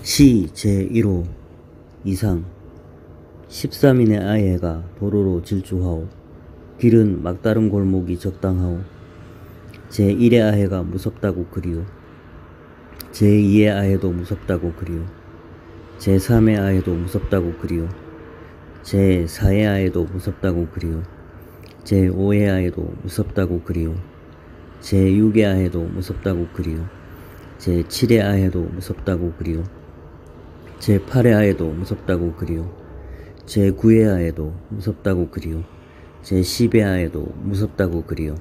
시 제1호 이상 13인의 아이가 도로로 질주하오. 길은 막다른 골목이 적당하오. 제1의 아이가 무섭다고 그리오. 제2의 아이도 무섭다고 그리오. 제3의 아이도 무섭다고 그리오. 제4의 아이도 무섭다고 그리오. 제5의 아이도 무섭다고 그리오. 제6의 아이도 무섭다고 그리오. 제7의 아이도 무섭다고 그리오. 제8의 아이도 무섭다고 그리오. 제9의 아이도 무섭다고 그리오. 제10의 아이도 무섭다고 그리오.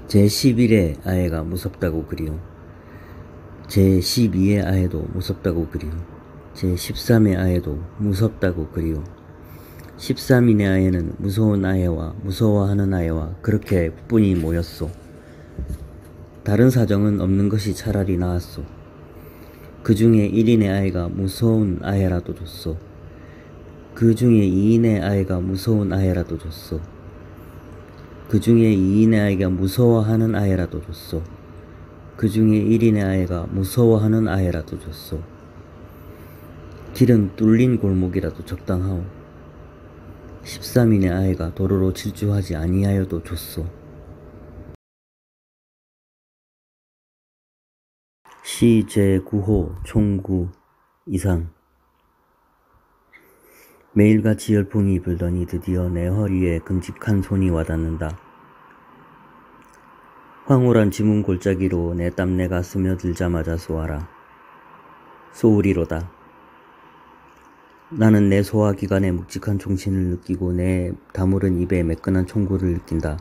제11의 아이가 무섭다고 그리오. 제12의 아이도 무섭다고 그리오. 제13의 아이도 무섭다고 그리오. 13인의 아이는 무서운 아이와 무서워하는 아이와 그렇게 뿐이 모였소. 다른 사정은 없는 것이 차라리 나았소. 그 중에 1인의 아이가 무서운 아이라도 줬소. 그 중에 2인의 아이가 무서운 아이라도 줬소. 그 중에 2인의 아이가 무서워하는 아이라도 줬소. 그 중에 1인의 아이가 무서워하는 아이라도 줬소. 길은 뚫린 골목이라도 적당하오. 13인의 아이가 도로로 질주하지 아니하여도 줬소. 시 제9호 총구 이상 매일같이 열풍이 불더니 드디어 내 허리에 끔찍한 손이 와닿는다. 황홀한 지문 골짜기로 내 땀내가 스며들자마자 쏘으리로다. 나는 내 소화기관의 묵직한 총신을 느끼고 내 다무른 입에 매끈한 총구를 느낀다.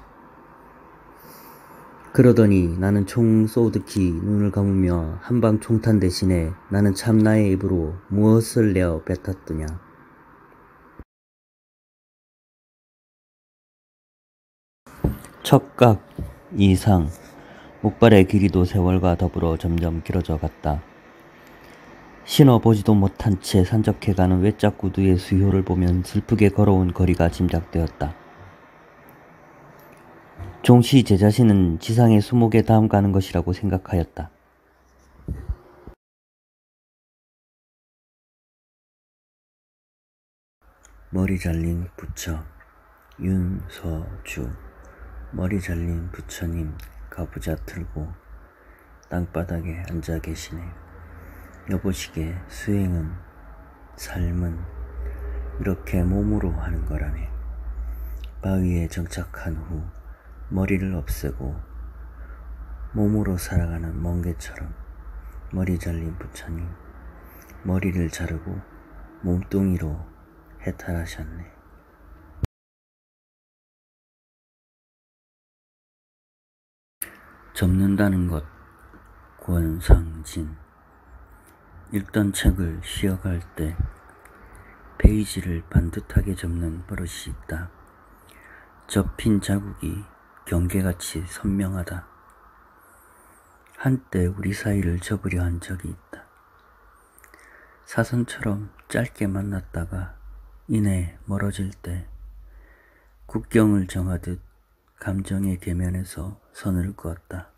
그러더니 나는 총 쏘듯이 눈을 감으며 한방 총탄 대신에 나는 참 나의 입으로 무엇을 내어 뱉었더냐. 척각 이상 목발의 길이도 세월과 더불어 점점 길어져 갔다. 신어보지도 못한 채 산적해가는 외짝 구두의 수효를 보면 슬프게 걸어온 거리가 짐작되었다. 종시 제 자신은 지상의 수목에 다음 가는 것이라고 생각하였다. 머리 잘린 부처 윤서주. 머리 잘린 부처님 가부좌 틀고 땅바닥에 앉아 계시네. 여보시게 수행은 삶은 이렇게 몸으로 하는 거라네. 바위에 정착한 후 머리를 없애고 몸으로 살아가는 멍게처럼 머리 잘린 부처님 머리를 자르고 몸뚱이로 해탈하셨네. 접는다는 것 권상진. 읽던 책을 쉬어갈 때 페이지를 반듯하게 접는 버릇이 있다. 접힌 자국이 경계같이 선명하다. 한때 우리 사이를 접으려 한 적이 있다. 사선처럼 짧게 만났다가 이내 멀어질 때 국경을 정하듯 감정의 계면에서 선을 그었다.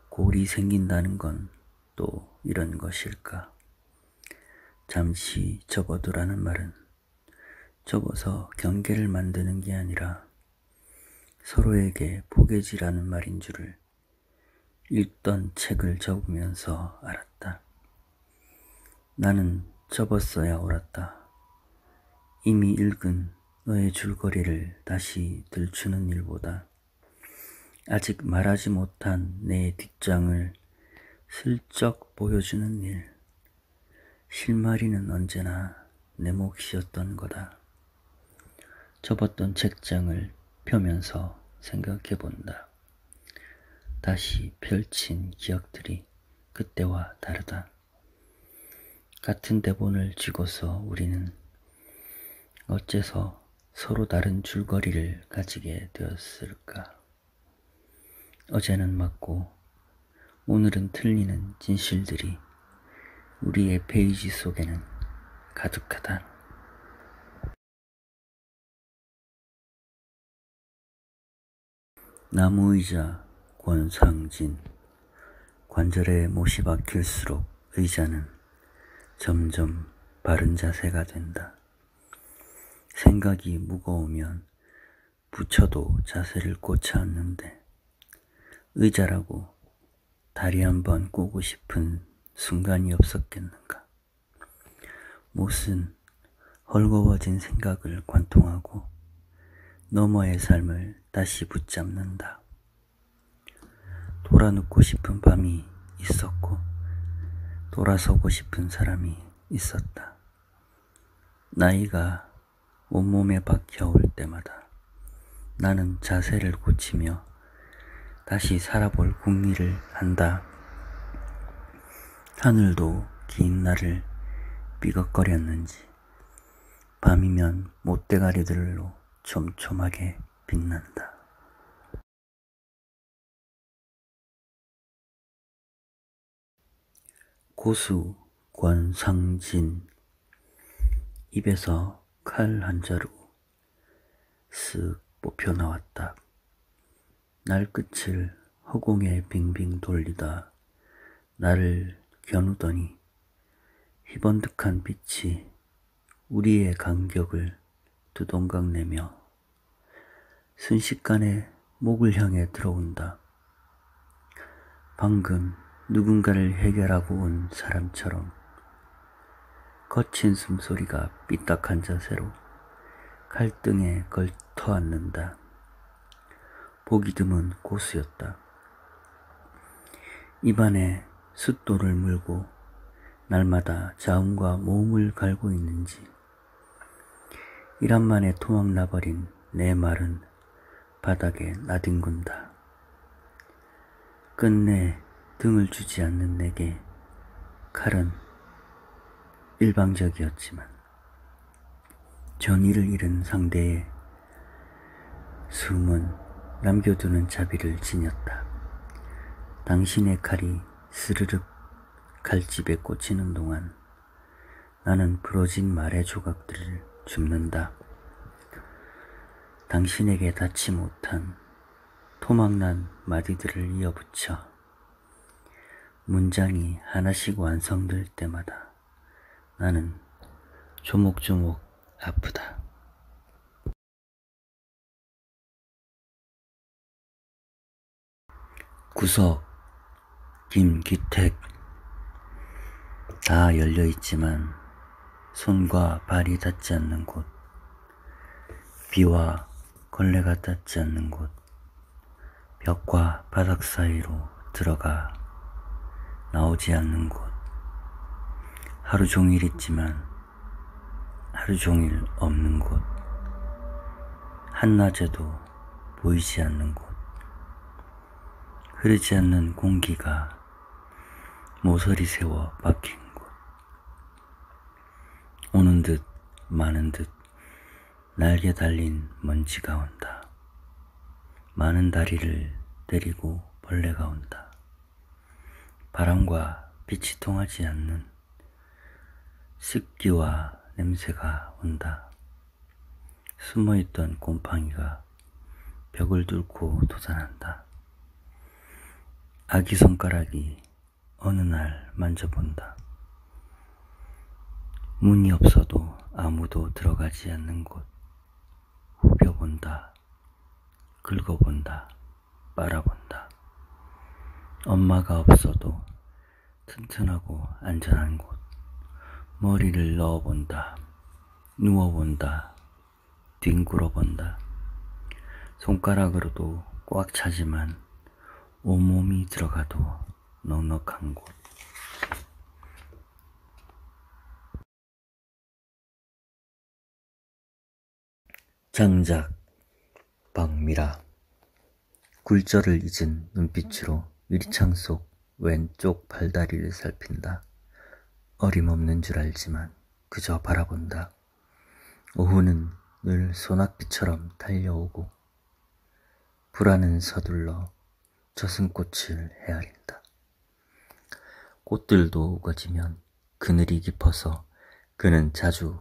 골이 생긴다는 건 또 이런 것일까. 잠시 접어두라는 말은 접어서 경계를 만드는 게 아니라 서로에게 포개지라는 말인 줄을 읽던 책을 접으면서 알았다. 나는 접었어야 옳았다. 이미 읽은 너의 줄거리를 다시 들추는 일보다 아직 말하지 못한 내 뒷장을 슬쩍 보여주는 일, 실마리는 언제나 내 몫이었던 거다. 접었던 책장을 펴면서 생각해본다. 다시 펼친 기억들이 그때와 다르다. 같은 대본을 쥐고서 우리는 어째서 서로 다른 줄거리를 가지게 되었을까. 어제는 맞고 오늘은 틀리는 진실들이 우리의 페이지 속에는 가득하다. 나무의자 권상진. 관절에 못이 박힐수록 의자는 점점 바른 자세가 된다. 생각이 무거우면 부처도 자세를 꽂지 않는데 의자라고 다리 한번 꼬고 싶은 순간이 없었겠는가. 못은 헐거워진 생각을 관통하고 너머의 삶을 다시 붙잡는다. 돌아눕고 싶은 밤이 있었고 돌아서고 싶은 사람이 있었다. 나이가 온몸에 박혀올 때마다 나는 자세를 고치며 다시 살아볼 궁리를 한다. 하늘도 긴 날을 삐걱거렸는지 밤이면 못대가리들로 촘촘하게 빛난다. 고수 권상진. 입에서 칼 한 자루 쓱 뽑혀 나왔다. 날끝을 허공에 빙빙 돌리다 나를 겨누더니 희번득한 빛이 우리의 간격을 두동강내며 순식간에 목을 향해 들어온다. 방금 누군가를 해결하고 온 사람처럼 거친 숨소리가 삐딱한 자세로 칼등에 걸터앉는다. 보기 드문 고수였다. 입안에 숫돌을 물고 날마다 자음과 모음을 갈고 있는지 일 한 만에 토막 나버린 내 말은 바닥에 나뒹군다. 끝내 등을 주지 않는 내게 칼은 일방적이었지만 전의를 잃은 상대의 숨은 남겨두는 자비를 지녔다. 당신의 칼이 스르륵 칼집에 꽂히는 동안 나는 부러진 말의 조각들을 줍는다. 당신에게 닿지 못한 토막난 마디들을 이어붙여 문장이 하나씩 완성될 때마다 나는 조목조목 아프다. 구석 김기택. 다 열려있지만 손과 발이 닿지 않는 곳, 비와 걸레가 닿지 않는 곳, 벽과 바닥 사이로 들어가 나오지 않는 곳, 하루 종일 있지만 하루 종일 없는 곳, 한낮에도 보이지 않는 곳, 흐르지 않는 공기가 모서리 세워 박힌 곳, 오는 듯 마는 듯 날개 달린 먼지가 온다. 많은 다리를 데리고 벌레가 온다. 바람과 빛이 통하지 않는 습기와 냄새가 온다. 숨어있던 곰팡이가 벽을 뚫고 솟아난다. 아기 손가락이 어느 날 만져본다. 문이 없어도 아무도 들어가지 않는 곳, 후벼본다, 긁어본다, 빨아본다. 엄마가 없어도 튼튼하고 안전한 곳, 머리를 넣어본다, 누워본다, 뒹굴어본다. 손가락으로도 꽉 차지만 온몸이 들어가도 넉넉한 곳. 장작 박미라. 굴절을 잊은 눈빛으로 유리창 속 왼쪽 팔다리를 살핀다. 어림없는 줄 알지만 그저 바라본다. 오후는 늘 소낙비처럼 달려오고 불안은 서둘러 저승꽃을 헤아린다. 꽃들도 우거지면 그늘이 깊어서 그는 자주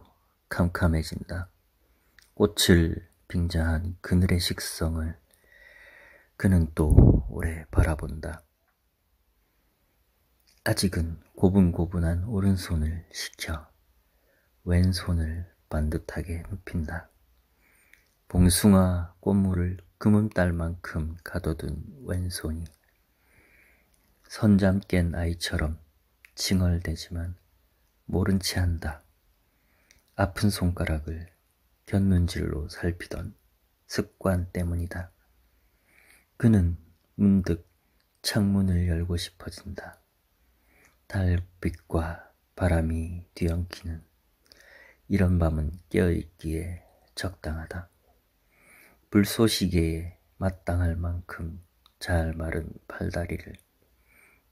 캄캄해진다. 꽃을 빙자한 그늘의 식성을 그는 또 오래 바라본다. 아직은 고분고분한 오른손을 식혀 왼손을 반듯하게 눕힌다. 봉숭아 꽃물을 금음딸만큼 가둬둔 왼손이 선잠 깬 아이처럼 칭얼대지만 모른 체 한다. 아픈 손가락을 곁눈질로 살피던 습관 때문이다. 그는 문득 창문을 열고 싶어진다. 달빛과 바람이 뒤엉키는 이런 밤은 깨어있기에 적당하다. 불쏘시개에 마땅할 만큼 잘 마른 팔다리를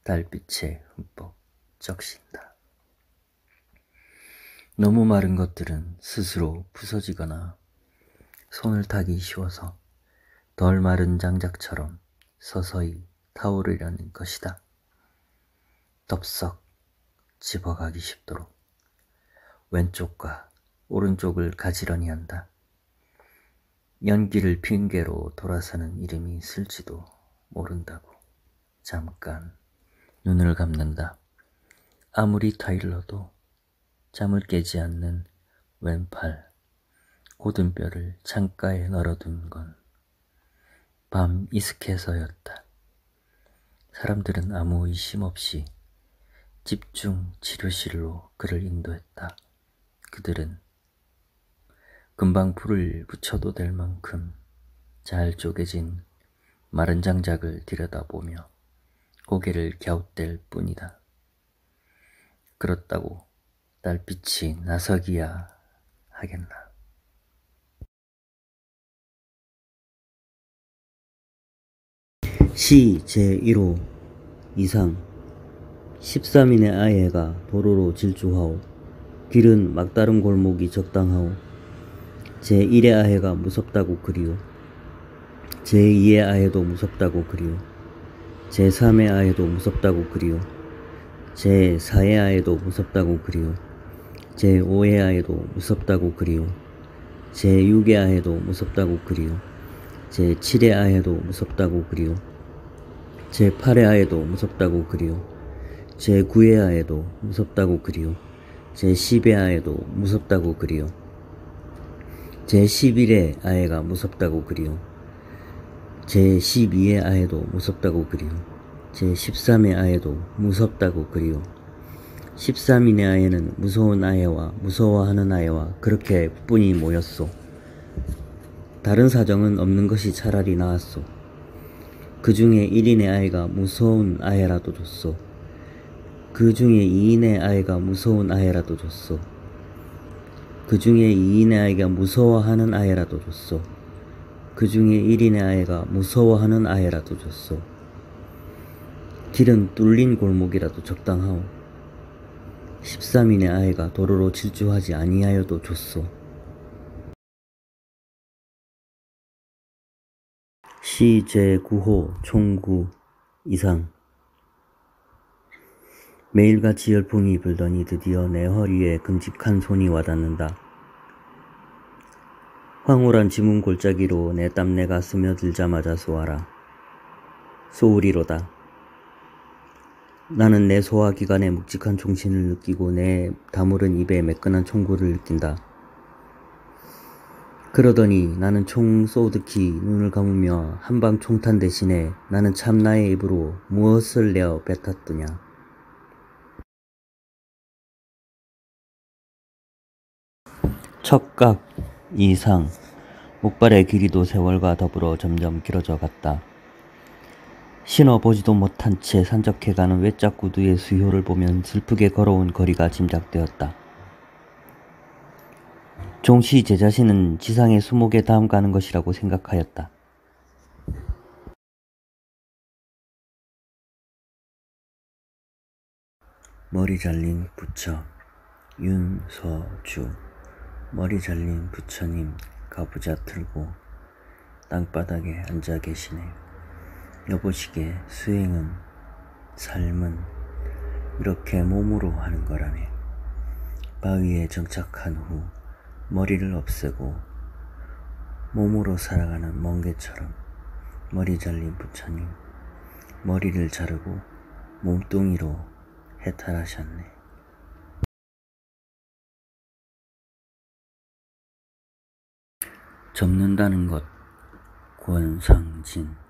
달빛에 흠뻑 적신다. 너무 마른 것들은 스스로 부서지거나 손을 타기 쉬워서 덜 마른 장작처럼 서서히 타오르려는 것이다. 덥석 집어가기 쉽도록 왼쪽과 오른쪽을 가지런히 한다. 연기를 핑계로 돌아서는 이름이 있을지도 모른다고. 잠깐 눈을 감는다. 아무리 타일러도 잠을 깨지 않는 왼팔, 고든 뼈를 창가에 널어둔 건 밤 이슥해서였다. 사람들은 아무 의심 없이 집중 치료실로 그를 인도했다. 그들은 금방 불을 붙여도 될 만큼 잘 쪼개진 마른 장작을 들여다보며 고개를 갸웃댈 뿐이다. 그렇다고 달빛이 나서기야 하겠나. 시 제1호 이상 13인의 아예가 도로로 질주하오. 길은 막다른 골목이 적당하오. 제1의 아해가 무섭다고 그리오. 제2의 아해도 무섭다고 그리오. 제3의 아해도 무섭다고 그리오. 제4의 아해도 무섭다고 그리오. 제5의 아해도 무섭다고 그리오. 제6의 아해도 무섭다고 그리오. 제7의 아해도 무섭다고 그리오. 제8의 아해도 무섭다고 그리오. 제9의 아해도 무섭다고 그리오. 제10의 아해도 무섭다고 그리오. 제11의 아해가 무섭다고 그리오. 제12의 아해도 무섭다고 그리오. 제13의 아해도 무섭다고 그리오. 13인의 아해는 무서운 아해와 무서워하는 아해와 그렇게 뿐이 모였소. 다른 사정은 없는 것이 차라리 나았소. 그 중에 1인의 아해가 무서운 아해라도 줬소. 그 중에 2인의 아해가 무서운 아해라도 줬소. 그 중에 2인의 아이가 무서워하는 아이라도 줬소. 그 중에 1인의 아이가 무서워하는 아이라도 줬소. 길은 뚫린 골목이라도 적당하오. 13인의 아이가 도로로 질주하지 아니하여도 줬소. 시 제9호 총구 이상 매일같이 열풍이 불더니 드디어 내 허리에 끔찍한 손이 와닿는다. 황홀한 지문 골짜기로 내 땀내가 스며들자마자 쏘아라. 쏘으리로다. 나는 내 소화기관의 묵직한 총신을 느끼고 내 다무른 입에 매끈한 총구를 느낀다. 그러더니 나는 총 쏘듯이 눈을 감으며 한방 총탄 대신에 나는 참 나의 입으로 무엇을 내어 뱉었더냐. 척각 이상 목발의 길이도 세월과 더불어 점점 길어져 갔다. 신어보지도 못한 채 산적해가는 외짝 구두의 수효를 보면 슬프게 걸어온 거리가 짐작되었다. 종시 제 자신은 지상의 수목에 다음 가는 것이라고 생각하였다. 머리 잘린 부처 윤서주. 머리 잘린 부처님 가부좌 틀고 땅바닥에 앉아 계시네. 여보시게 수행은 삶은 이렇게 몸으로 하는 거라네. 바위에 정착한 후 머리를 없애고 몸으로 살아가는 멍게처럼 머리 잘린 부처님 머리를 자르고 몸뚱이로 해탈하셨네. 접는다는 것, 권상진.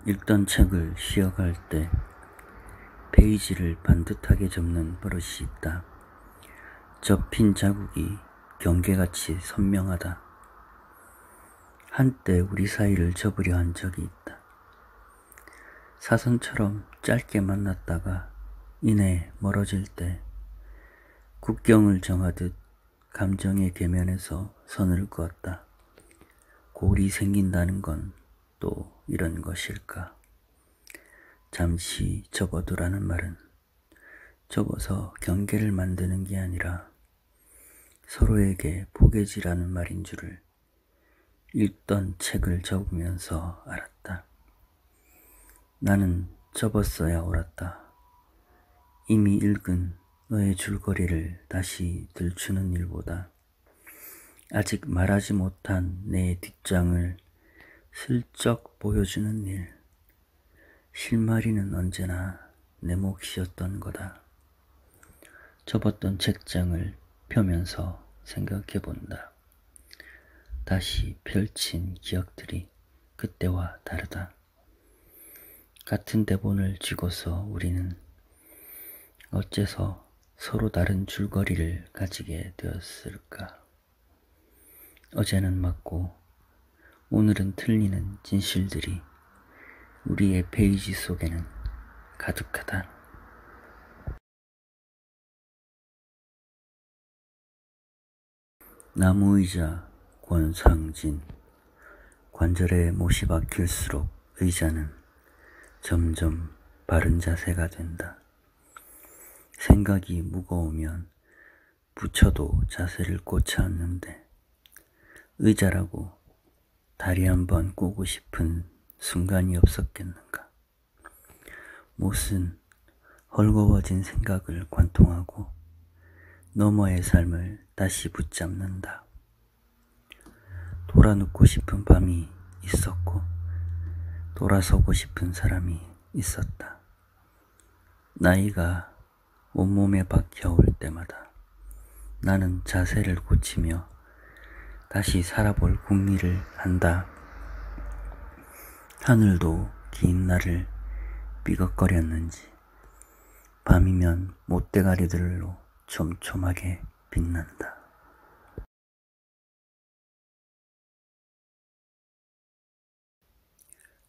읽던 책을 쉬어갈 때 페이지를 반듯하게 접는 버릇이 있다. 접힌 자국이 경계같이 선명하다. 한때 우리 사이를 접으려 한 적이 있다. 사선처럼 짧게 만났다가 이내 멀어질 때 국경을 정하듯 감정의 계면에서 선을 그었다. 골이 생긴다는 건 또 이런 것일까? 잠시 접어두라는 말은 접어서 경계를 만드는 게 아니라 서로에게 포개지라는 말인 줄을 읽던 책을 접으면서 알았다. 나는 접었어야 옳았다. 이미 읽은 너의 줄거리를 다시 들추는 일보다 아직 말하지 못한 내 뒷장을 슬쩍 보여주는 일, 실마리는 언제나 내 몫이었던 거다. 접었던 책장을 펴면서 생각해 본다. 다시 펼친 기억들이 그때와 다르다. 같은 대본을 쥐고서 우리는 어째서 서로 다른 줄거리를 가지게 되었을까? 어제는 맞고 오늘은 틀리는 진실들이 우리의 페이지 속에는 가득하다. 나무의자 권상진. 관절에 못이 박힐수록 의자는 점점 바른 자세가 된다. 생각이 무거우면 붙여도 자세를 꽂지 않는데 의자라고 다리 한번 꼬고 싶은 순간이 없었겠는가. 못은 헐거워진 생각을 관통하고 너머의 삶을 다시 붙잡는다. 돌아눕고 싶은 밤이 있었고 돌아서고 싶은 사람이 있었다. 나이가 온몸에 박혀올 때마다 나는 자세를 고치며 다시 살아볼 궁리를 한다. 하늘도 긴 날을 삐걱거렸는지 밤이면 못대가리들로 촘촘하게 빛난다.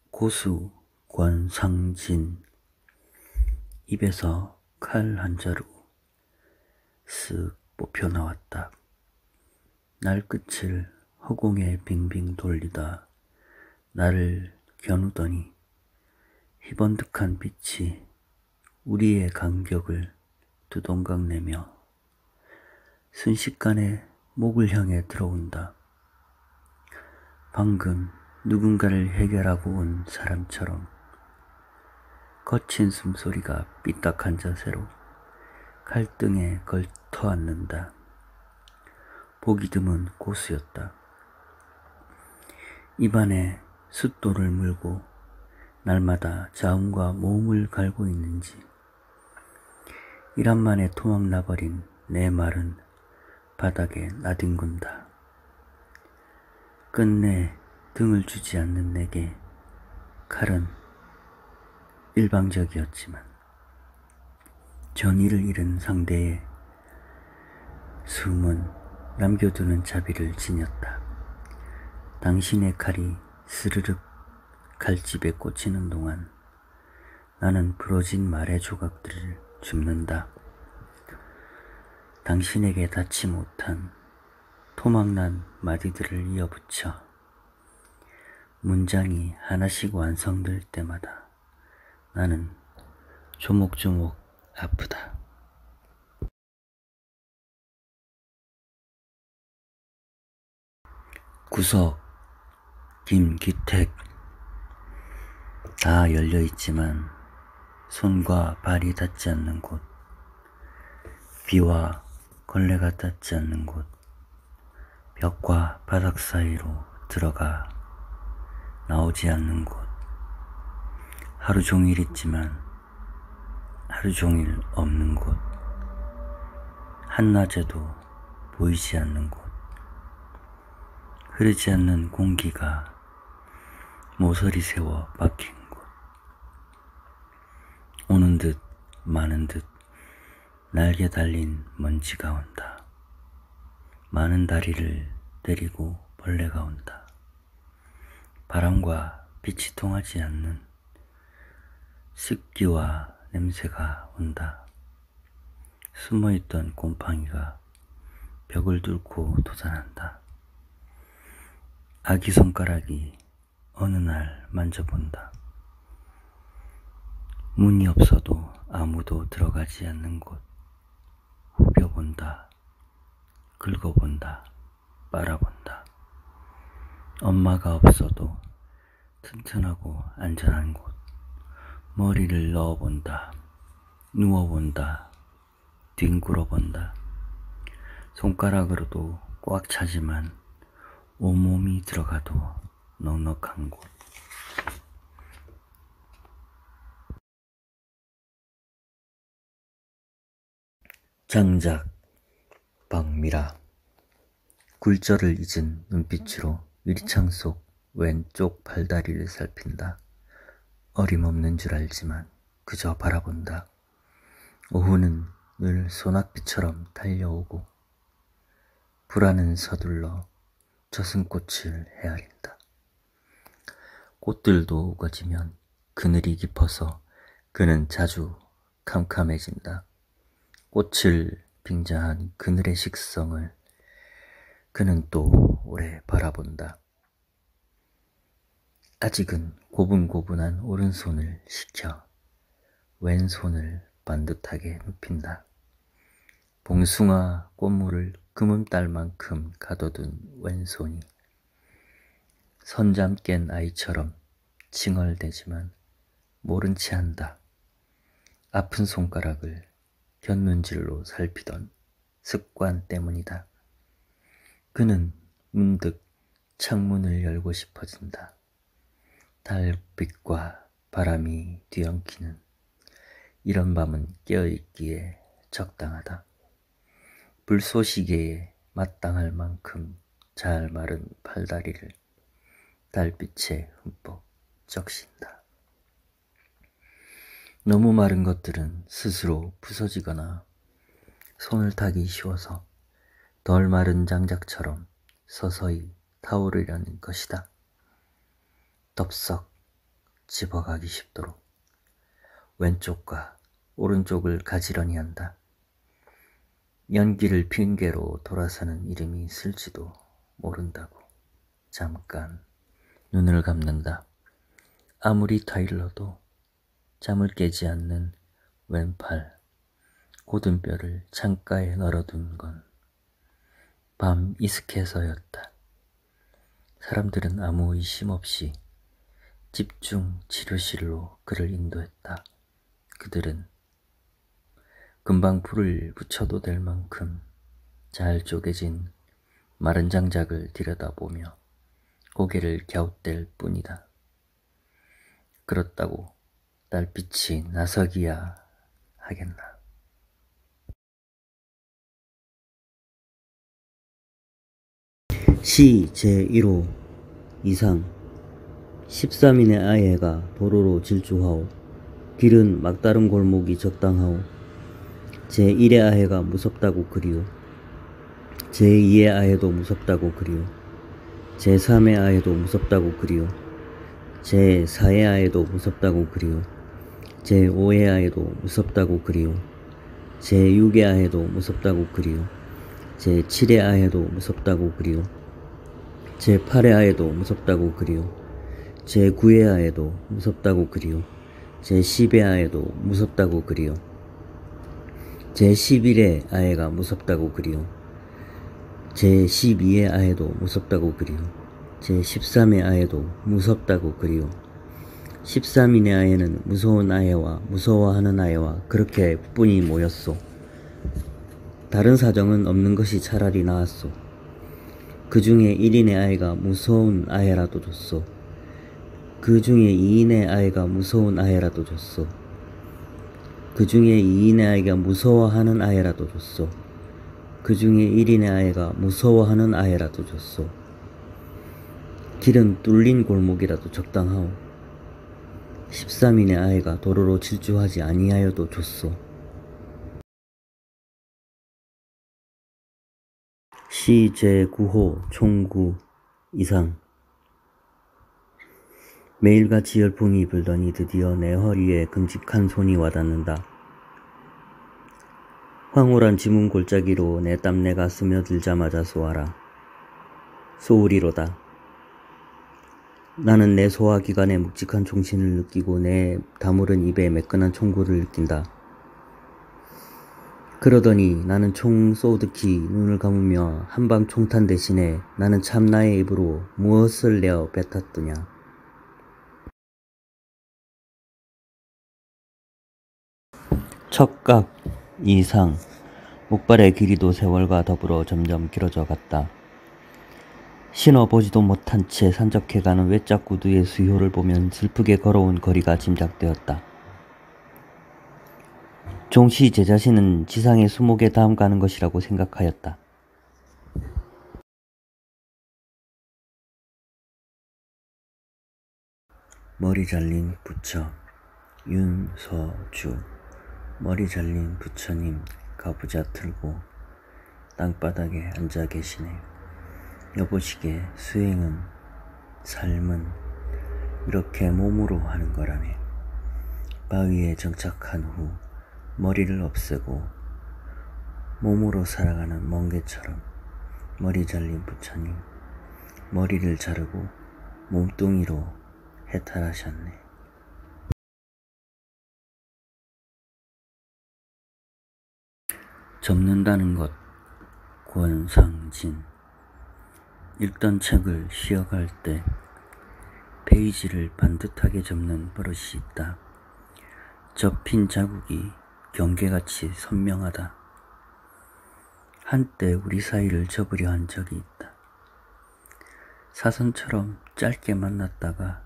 고수 권상진. 입에서 칼 한 자루 쓱 뽑혀 나왔다. 날끝을 허공에 빙빙 돌리다 나를 겨누더니 희번득한 빛이 우리의 간격을 두동강 내며 순식간에 목을 향해 들어온다. 방금 누군가를 해결하고 온 사람처럼 거친 숨소리가 삐딱한 자세로 칼등에 걸터앉는다. 보기 드문 고수였다. 입안에 숫돌을 물고 날마다 자웅과 모음을 갈고 있는지 이란만에 토막 나버린 내 말은 바닥에 나뒹군다. 끝내 등을 주지 않는 내게 칼은 일방적이었지만 전의를 잃은 상대의 숨은 남겨두는 자비를 지녔다. 당신의 칼이 스르륵 칼집에 꽂히는 동안 나는 부러진 말의 조각들을 줍는다. 당신에게 닿지 못한 토막난 마디들을 이어붙여 문장이 하나씩 완성될 때마다 나는 조목조목 아프다. 구석 김기택. 다 열려있지만 손과 발이 닿지 않는 곳, 비와 걸레가 닿지 않는 곳, 벽과 바닥 사이로 들어가 나오지 않는 곳. 하루 종일 있지만 하루 종일 없는 곳, 한낮에도 보이지 않는 곳, 흐르지 않는 공기가 모서리 세워 박힌 곳, 오는 듯 마는 듯 날개 달린 먼지가 온다. 많은 다리를 데리고 벌레가 온다. 바람과 빛이 통하지 않는 습기와 냄새가 온다. 숨어있던 곰팡이가 벽을 뚫고 도전한다. 아기 손가락이 어느 날 만져본다. 문이 없어도 아무도 들어가지 않는 곳, 후벼본다. 긁어본다. 빨아본다. 엄마가 없어도 튼튼하고 안전한 곳, 머리를 넣어본다. 누워본다. 뒹굴어본다. 손가락으로도 꽉 차지만 온몸이 들어가도 넉넉한 곳. 장작 박미라. 굴절을 잊은 눈빛으로 유리창 속 왼쪽 팔다리를 살핀다. 어림없는 줄 알지만 그저 바라본다. 오후는 늘 소낙비처럼 달려오고 불안은 서둘러 젖은 꽃을 헤아린다. 꽃들도 우거지면 그늘이 깊어서 그는 자주 캄캄해진다. 꽃을 빙자한 그늘의 식성을 그는 또 오래 바라본다. 아직은 고분고분한 오른손을 식혀 왼손을 반듯하게 눕힌다. 봉숭아 꽃물을 금음딸만큼 가둬둔 왼손이 선잠 깬 아이처럼 칭얼대지만 모른 채 한다. 아픈 손가락을 곁눈질로 살피던 습관 때문이다. 그는 문득 창문을 열고 싶어진다. 달빛과 바람이 뒤엉키는 이런 밤은 깨어있기에 적당하다. 불쏘시개에 마땅할 만큼 잘 마른 팔다리를 달빛에 흠뻑 적신다. 너무 마른 것들은 스스로 부서지거나 손을 타기 쉬워서 덜 마른 장작처럼 서서히 타오르려는 것이다. 덥석 집어가기 쉽도록 왼쪽과 오른쪽을 가지런히 한다. 연기를 핑계로 돌아서는 이름이 있을지도 모른다고 잠깐 눈을 감는다. 아무리 타일러도 잠을 깨지 않는 왼팔, 고든 뼈를 창가에 널어둔 건 밤 이슥해서였다. 사람들은 아무 의심 없이 집중 치료실로 그를 인도했다. 그들은 금방 불을 붙여도 될 만큼 잘 쪼개진 마른 장작을 들여다보며 고개를 갸웃댈 뿐이다. 그렇다고 달빛이 나서기야 하겠나. 시 제1호 이상 13인의 아예가 도로로 질주하오. 길은 막다른 골목이 적당하오. 제1의 아해가 무섭다고 그리오. 제2의 아해도 무섭다고 그리오. 제3의 아해도 무섭다고 그리오. 제4의 아해도 무섭다고 그리오. 제5의 아해도 무섭다고 그리오. 제6의 아해도 무섭다고 그리오. 제7의 아해도 무섭다고 그리오. 제8의 아해도 무섭다고 그리오. 제9의 아해도 무섭다고 그리오. 제10의 아해도 무섭다고 그리오. 제11의 아해가 무섭다고 그리오. 제12의 아해도 무섭다고 그리오. 제13의 아해도 무섭다고 그리오. 13인의 아해는 무서운 아해와 무서워하는 아해와 그렇게 뿐이 모였소. 다른 사정은 없는 것이 차라리 나았소. 그 중에 1인의 아해가 무서운 아해라도 줬소. 그 중에 2인의 아해가 무서운 아해라도 줬소. 그 중에 2인의 아이가 무서워하는 아이라도 줬소. 그 중에 1인의 아이가 무서워하는 아이라도 줬소. 길은 뚫린 골목이라도 적당하오. 13인의 아이가 도로로 질주하지 아니하여도 줬소. 시 제9호 총구 이상. 매일같이 열풍이 불더니 드디어 내 허리에 끔찍한 손이 와닿는다. 황홀한 지문 골짜기로 내 땀내가 스며들자마자 쏘아라. 쏘으리로다. 나는 내 소화기관의 묵직한 총신을 느끼고 내 다무른 입에 매끈한 총구를 느낀다. 그러더니 나는 총 쏘듯이 눈을 감으며 한방 총탄 대신에 나는 참 나의 입으로 무엇을 내어 뱉었더냐. 척각 이상. 목발의 길이도 세월과 더불어 점점 길어져 갔다. 신어보지도 못한 채 산적해가는 외짝 구두의 수효를 보면 슬프게 걸어온 거리가 짐작되었다. 종시 제 자신은 지상의 수목에 다음 가는 것이라고 생각하였다. 머리 잘린 부처 윤서주. 머리 잘린 부처님 가부좌 틀고 땅바닥에 앉아 계시네. 여보시게 수행은 삶은 이렇게 몸으로 하는 거라네. 바위에 정착한 후 머리를 없애고 몸으로 살아가는 멍게처럼 머리 잘린 부처님 머리를 자르고 몸뚱이로 해탈하셨네. 접는다는 것 권상진. 읽던 책을 쉬어갈 때 페이지를 반듯하게 접는 버릇이 있다. 접힌 자국이 경계같이 선명하다. 한때 우리 사이를 접으려 한 적이 있다. 사선처럼 짧게 만났다가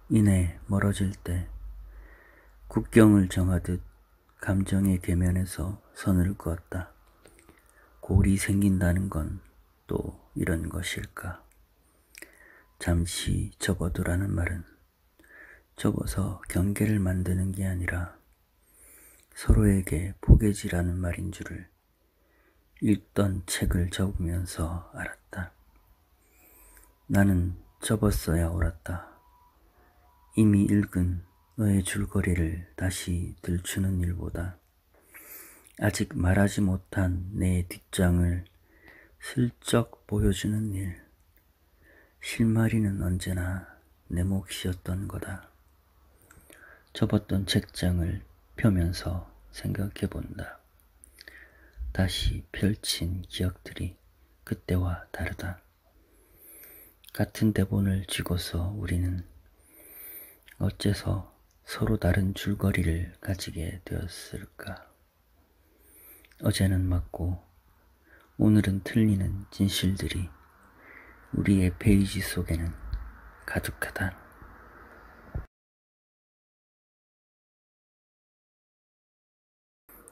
이내 멀어질 때 국경을 정하듯 감정의 계면에서 선을 그었다. 골이 생긴다는 건 또 이런 것일까. 잠시 접어두라는 말은 접어서 경계를 만드는 게 아니라 서로에게 포개지라는 말인 줄을 읽던 책을 접으면서 알았다. 나는 접었어야 옳았다. 이미 읽은 너의 줄거리를 다시 들추는 일보다 아직 말하지 못한 내 뒷장을 슬쩍 보여주는 일. 실마리는 언제나 내 몫이었던 거다. 접었던 책장을 펴면서 생각해본다. 다시 펼친 기억들이 그때와 다르다. 같은 대본을 쥐고서 우리는 어째서 서로 다른 줄거리를 가지게 되었을까. 어제는 맞고 오늘은 틀리는 진실들이 우리의 페이지 속에는 가득하다.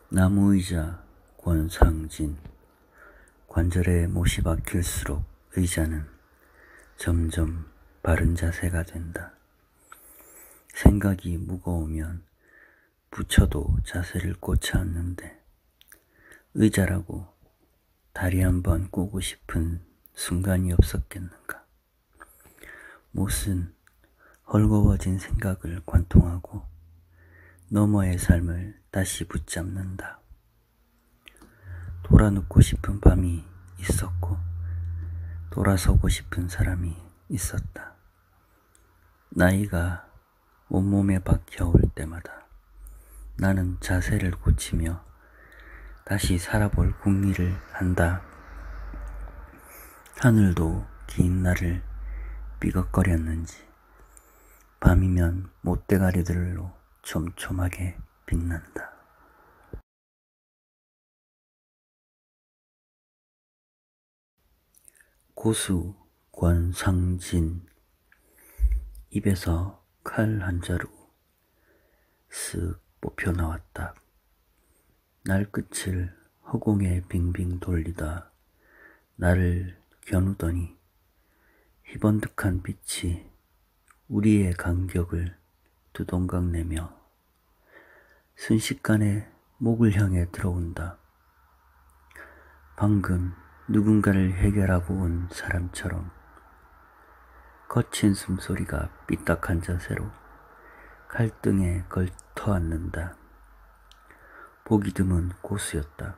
나무의자 권상진. 관절에 못이 박힐수록 의자는 점점 바른 자세가 된다. 생각이 무거우면 부처도 자세를 꽂지 않는데 의자라고 다리 한번 꼬고 싶은 순간이 없었겠는가. 못은 헐거워진 생각을 관통하고 너머의 삶을 다시 붙잡는다. 돌아눕고 싶은 밤이 있었고 돌아서고 싶은 사람이 있었다. 나이가 온몸에 박혀올 때마다 나는 자세를 고치며 다시 살아볼 궁리를 한다. 하늘도 긴 날을 삐걱거렸는지 밤이면 못대가리들로 촘촘하게 빛난다. 고수 권상진. 입에서 칼 한 자루 쓱 뽑혀 나왔다. 날끝을 허공에 빙빙 돌리다 나를 겨누더니 희번득한 빛이 우리의 간격을 두동강 내며 순식간에 목을 향해 들어온다. 방금 누군가를 해결하고 온 사람처럼 거친 숨소리가 삐딱한 자세로 갈등에 걸터앉는다. 보기 드문 고수였다.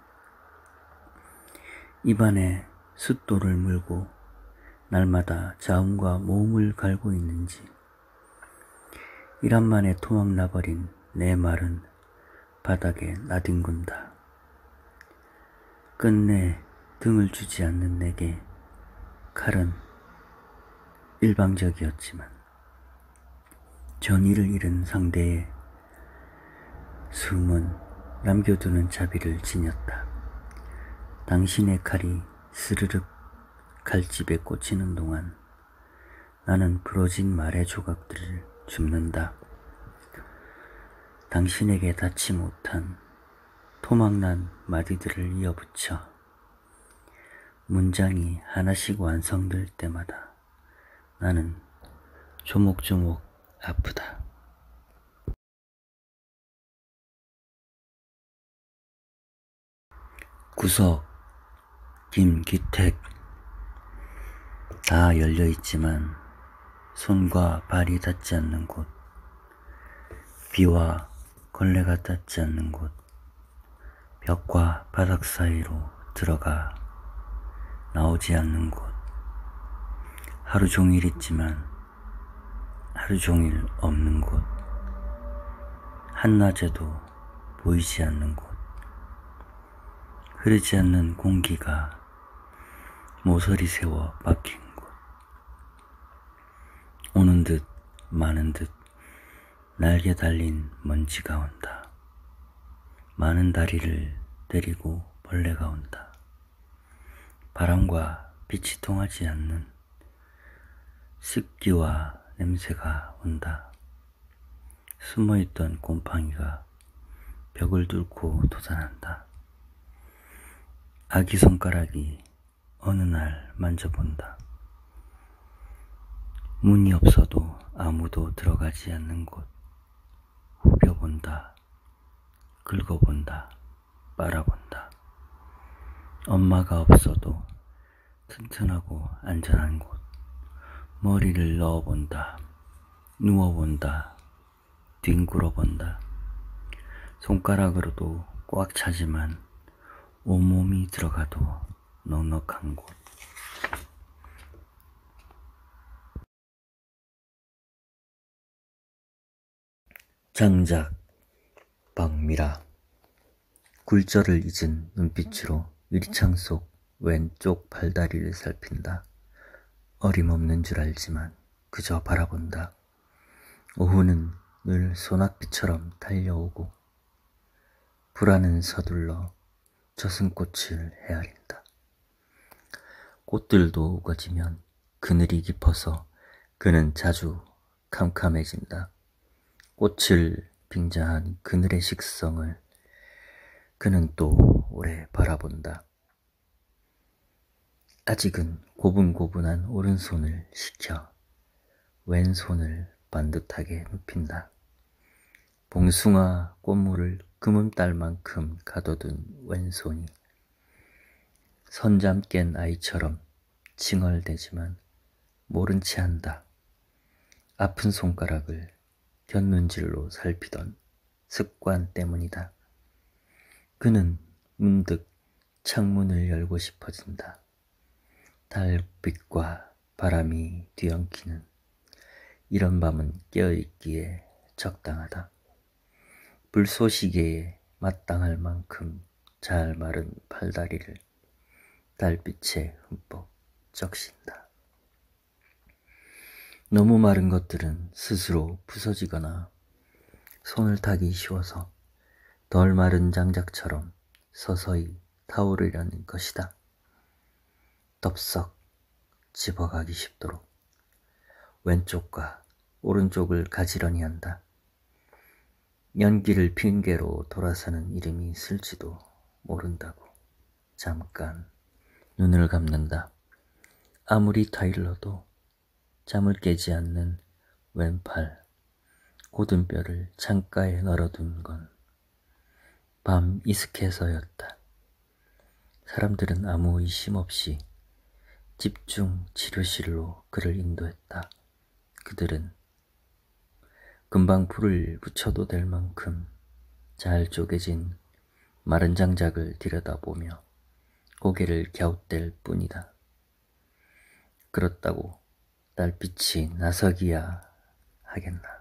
입안에 숫돌을 물고 날마다 자웅과 모음을 갈고 있는지 이란만에 토막나버린 내 말은 바닥에 나뒹군다. 끝내 등을 주지 않는 내게 칼은 일방적이었지만 전의를 잃은 상대의 숨은 남겨두는 자비를 지녔다. 당신의 칼이 스르륵 칼집에 꽂히는 동안 나는 부러진 말의 조각들을 줍는다. 당신에게 닿지 못한 토막난 마디들을 이어붙여 문장이 하나씩 완성될 때마다 나는 조목조목 아프다. 구석, 김기택. 다 열려있지만 손과 발이 닿지 않는 곳, 비와 걸레가 닿지 않는 곳, 벽과 바닥 사이로 들어가 나오지 않는 곳, 하루 종일 있지만 하루 종일 없는 곳, 한낮에도 보이지 않는 곳, 흐르지 않는 공기가 모서리 세워 박힌 곳, 오는 듯 마는 듯 날개 달린 먼지가 온다. 많은 다리를 데리고 벌레가 온다. 바람과 빛이 통하지 않는 습기와 냄새가 온다. 숨어있던 곰팡이가 벽을 뚫고 도전한다. 아기 손가락이 어느 날 만져본다. 문이 없어도 아무도 들어가지 않는 곳, 후벼본다. 긁어본다. 빨아본다. 엄마가 없어도 튼튼하고 안전한 곳, 머리를 넣어본다. 누워본다. 뒹굴어본다. 손가락으로도 꽉 차지만 온몸이 들어가도 넉넉한 곳. 장작, 박미라. 굴절을 잊은 눈빛으로 유리창 속 왼쪽 팔다리를 살핀다. 어림없는 줄 알지만 그저 바라본다. 오후는 늘 소낙비처럼 달려오고 불안은 서둘러 젖은 꽃을 헤아린다. 꽃들도 우거지면 그늘이 깊어서 그는 자주 캄캄해진다. 꽃을 빙자한 그늘의 식성을 그는 또 오래 바라본다. 아직은 고분고분한 오른손을 식혀 왼손을 반듯하게 눕힌다. 봉숭아 꽃물을 금음딸만큼 가둬둔 왼손이 선잠 깬 아이처럼 칭얼대지만 모른 채 한다. 아픈 손가락을 곁눈질로 살피던 습관 때문이다. 그는 문득 창문을 열고 싶어진다. 달빛과 바람이 뒤엉키는 이런 밤은 깨어있기에 적당하다. 불쏘시개에 마땅할 만큼 잘 마른 팔다리를 달빛에 흠뻑 적신다. 너무 마른 것들은 스스로 부서지거나 손을 타기 쉬워서 덜 마른 장작처럼 서서히 타오르려는 것이다. 덥석 집어가기 쉽도록 왼쪽과 오른쪽을 가지런히 한다. 연기를 핑계로 돌아서는 이름이 있을지도 모른다고. 잠깐 눈을 감는다. 아무리 타일러도 잠을 깨지 않는 왼팔, 고든 뼈를 창가에 널어둔 건 밤 이슥해서였다. 사람들은 아무 의심 없이 집중 치료실로 그를 인도했다. 그들은 금방 불을 붙여도 될 만큼 잘 쪼개진 마른 장작을 들여다보며 고개를 갸웃댈 뿐이다. 그렇다고 달빛이 나서기야 하겠나.